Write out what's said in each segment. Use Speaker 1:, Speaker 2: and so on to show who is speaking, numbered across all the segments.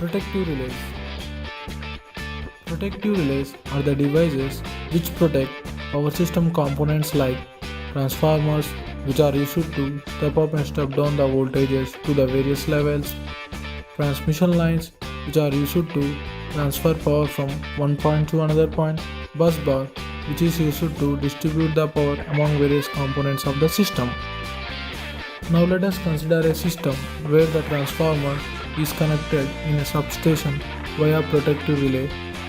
Speaker 1: Protective relays. Protective relays are the devices which protect our system components like transformers, which are used to step up and step down the voltages to the various levels, transmission lines, which are used to transfer power from one point to another point, bus bar, which is used to distribute the power among various components of the system. Now let us consider a system where the transformer is connected in a substation via protective relay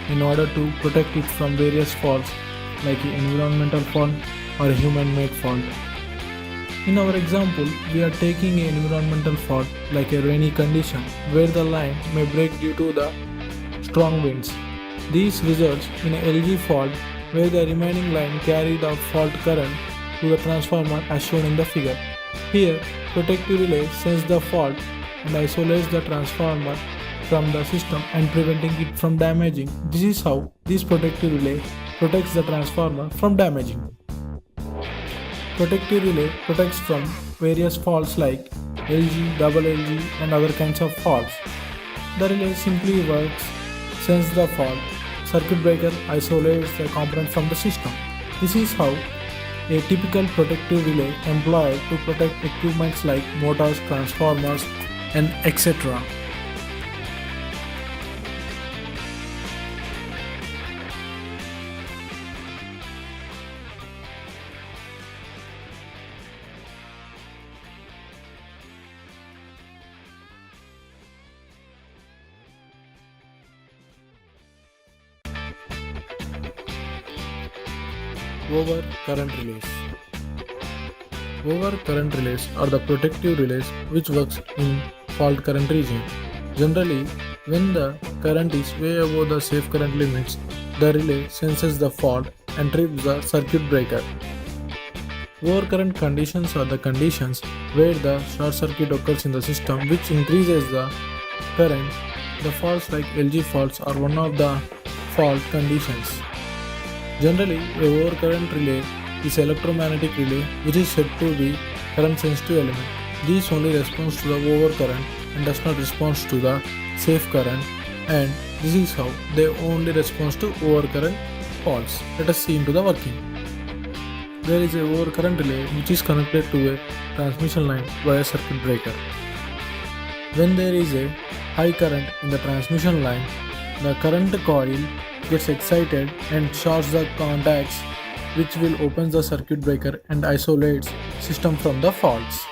Speaker 1: in order to protect it from various faults like an environmental fault or a human-made fault. In our example, we are taking an environmental fault like a rainy condition where the line may break due to the strong winds. This results in a LG fault where the remaining line carry the fault current to the transformer as shown in the figure. Here, protective relay sends the fault and isolates the transformer from the system and preventing it from damaging. This is how this protective relay protects the transformer from damaging. Protective relay protects from various faults like LG, double LG and other kinds of faults. The relay simply works, sends the fault, circuit breaker isolates the component from the system. This is how a typical protective relay employed to protect equipments like motors, transformers and etc. Over current relays. Over current relays are the protective relays which works in fault current region. Generally, when the current is way above the safe current limits, the relay senses the fault and trips the circuit breaker. Overcurrent conditions are the conditions where the short circuit occurs in the system which increases the current. The faults like LG faults are one of the fault conditions. Generally, a overcurrent relay is electromagnetic relay which is said to be current sensitive element. This only responds to the overcurrent and does not respond to the safe current, and this is how they only respond to overcurrent faults. Let us see into the working. There is a overcurrent relay which is connected to a transmission line via circuit breaker. When there is a high current in the transmission line, the current coil gets excited and shorts the contacts, which will open the circuit breaker and isolates system from the faults.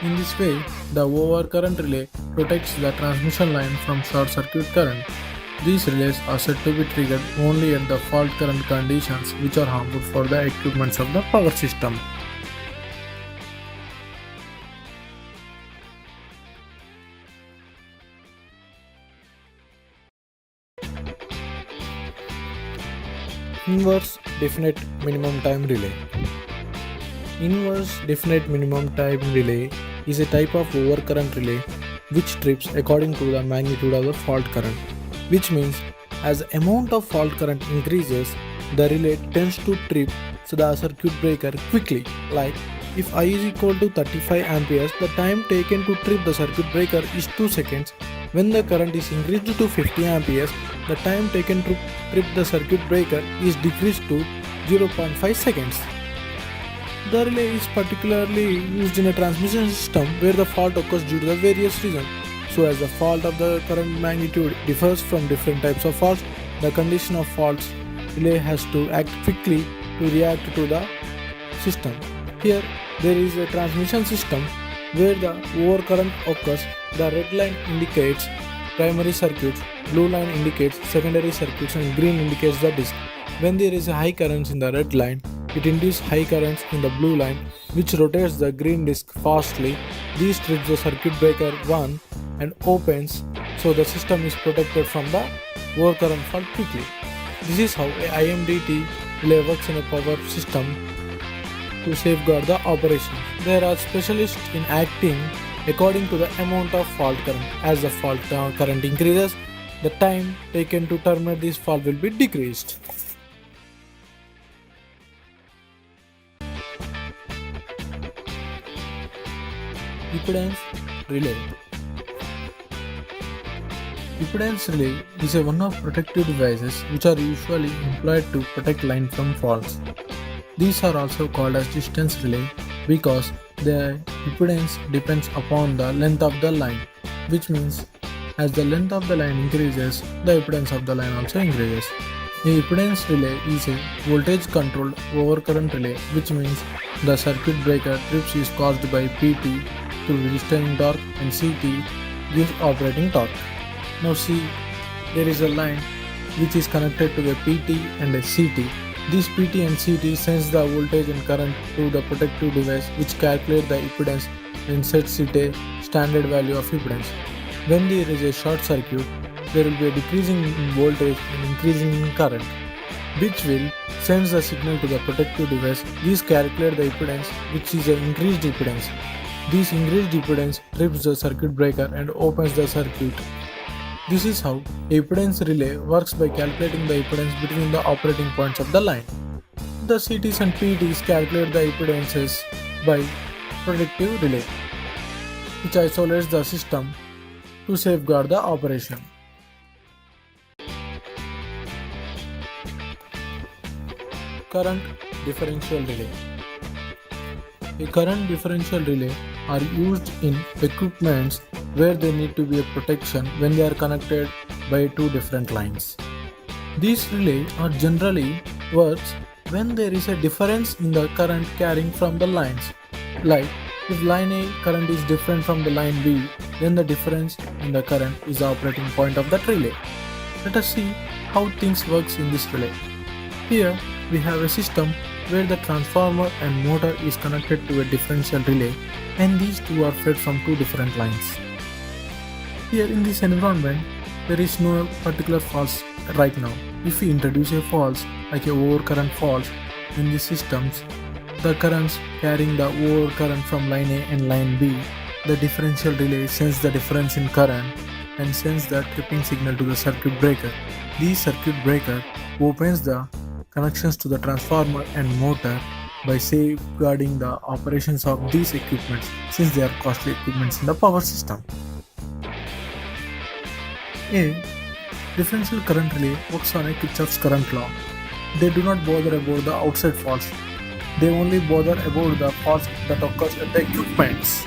Speaker 1: In this way, the overcurrent relay protects the transmission line from short circuit current. These relays are said to be triggered only at the fault current conditions which are harmful for the equipments of the power system. Inverse definite minimum time relay. Inverse definite minimum time relay is a type of overcurrent relay which trips according to the magnitude of the fault current, which means as the amount of fault current increases, the relay tends to trip the circuit breaker quickly. Like if I is equal to 35 amperes, the time taken to trip the circuit breaker is 2 seconds. When the current is increased to 50 amperes, the time taken to trip the circuit breaker is decreased to 0.5 seconds. The relay is particularly used in a transmission system where the fault occurs due to the various reasons. So as the fault of the current magnitude differs from different types of faults, the condition of faults relay has to act quickly to react to the system. Here there is a transmission system where the overcurrent occurs. The red line indicates primary circuits, blue line indicates secondary circuits and green indicates the disk. When there is a high current in the red line, it induces high currents in the blue line which rotates the green disk fastly. This trips the circuit breaker 1 and opens, so the system is protected from the overcurrent fault quickly. This is how a IMDT relay works in a power system to safeguard the operation. There are specialists in acting according to the amount of fault current. As the fault current increases, the time taken to terminate this fault will be decreased. Impedance relay. Impedance relay is one of protective devices which are usually employed to protect line from faults. These are also called as distance relay because their impedance depends upon the length of the line, which means as the length of the line increases, the impedance of the line also increases. A impedance relay is a voltage controlled overcurrent relay, which means the circuit breaker trips is caused by PT through registering torque and CT gives operating torque. Now see, there is a line which is connected to a PT and a CT. This PT and CT sends the voltage and current to the protective device which calculates the impedance and sets it a standard value of impedance. When there is a short circuit, there will be a decreasing in voltage and increasing in current, which will send the signal to the protective device. These calculate the impedance, which is an increased impedance. This increased impedance trips the circuit breaker and opens the circuit. This is how a impedance relay works by calculating the impedance between the operating points of the line. The CTs and PTs calculate the impedances by protective relay, which isolates the system to safeguard the operation. Current differential relay. A current differential relay are used in equipments where there need to be a protection when they are connected by two different lines. These relays are generally works when there is a difference in the current carrying from the lines. Like if line A current is different from the line B, then the difference in the current is the operating point of that relay. Let us see how things works in this relay. Here we have a system where the transformer and motor is connected to a differential relay and these two are fed from two different lines. Here in this environment, there is no particular faults right now. If we introduce a fault like a overcurrent fault in these systems, the currents carrying the overcurrent from line A and line B, the differential relay sends the difference in current and sends the tripping signal to the circuit breaker. This circuit breaker opens the connections to the transformer and motor by safeguarding the operations of these equipments since they are costly equipments in the power system. A differential current relay works on a Kirchhoff's current law. They do not bother about the outside faults. They only bother about the faults that occurs at the equipments.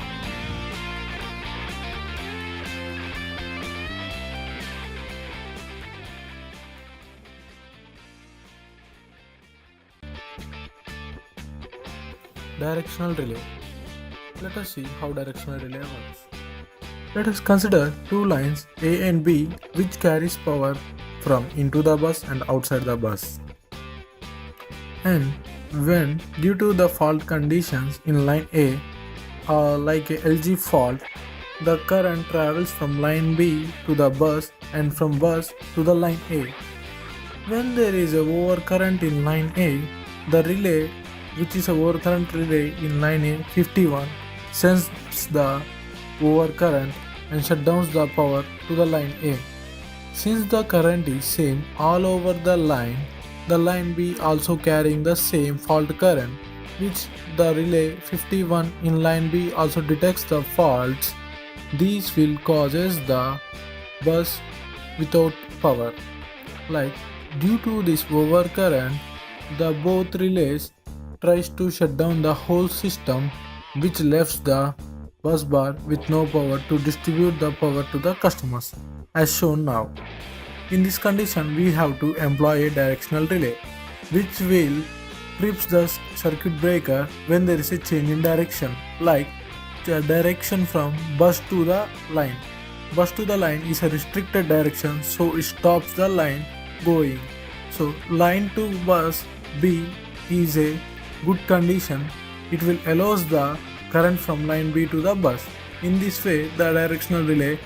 Speaker 1: Directional relay. Let us see how directional relay works. Let us consider two lines A and B which carries power from into the bus and outside the bus. And when due to the fault conditions in line A like a LG fault, the current travels from line B to the bus and from bus to the line A. When there is a overcurrent in line A, the relay which is a overcurrent relay in line A 51 sends the overcurrent and shut down the power to the line A. Since the current is same all over the line B also carrying the same fault current, which the relay 51 in line B also detects the faults. These will causes the bus without power. Like due to this overcurrent, the both relays tries to shut down the whole system, which lefts the bus bar with no power to distribute the power to the customers, as shown now. In this condition, we have to employ a directional relay, which will trips the circuit breaker when there is a change in direction, like the direction from bus to the line. Bus to the line is a restricted direction, so it stops the line going. So line to bus B is a good condition. It will allows the current from line B to the bus. In this way, the directional relay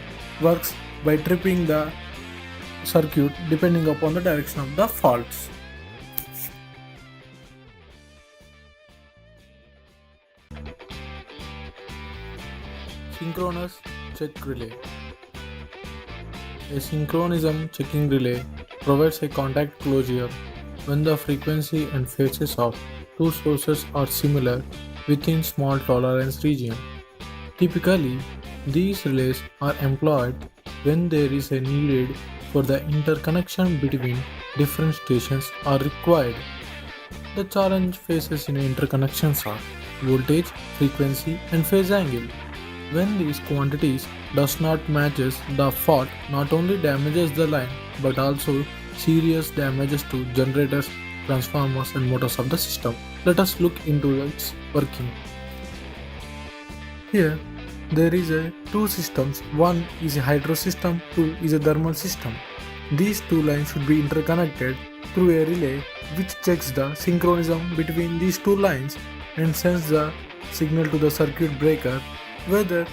Speaker 1: works by tripping the circuit depending upon the direction of the faults. Synchronous check relay. A synchronism checking relay provides a contact closure when the frequency and phases of two sources are similar within small tolerance region. Typically, These relays are employed when there is a need for the interconnection between different stations are required. The challenge faces in interconnections are voltage, frequency and phase angle. When these quantities does not matches, the fault not only damages the line but also serious damages to generators, transformers and motors of the system. Let us look into its working. Here there is a two systems. One is a hydro system, two is a thermal system. These two lines should be interconnected through a relay which checks the synchronism between these two lines and sends the signal to the circuit breaker whether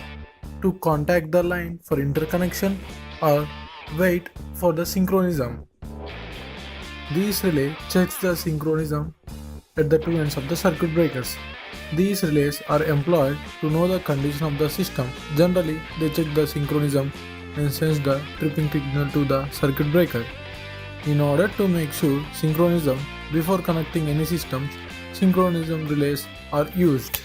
Speaker 1: to contact the line for interconnection or wait for the synchronism. This relay checks the synchronism at the two ends of the circuit breakers. These relays are employed to know the condition of the system. Generally, they check the synchronism and sends the tripping signal to the circuit breaker. In order to make sure synchronism before connecting any systems, synchronism relays are used.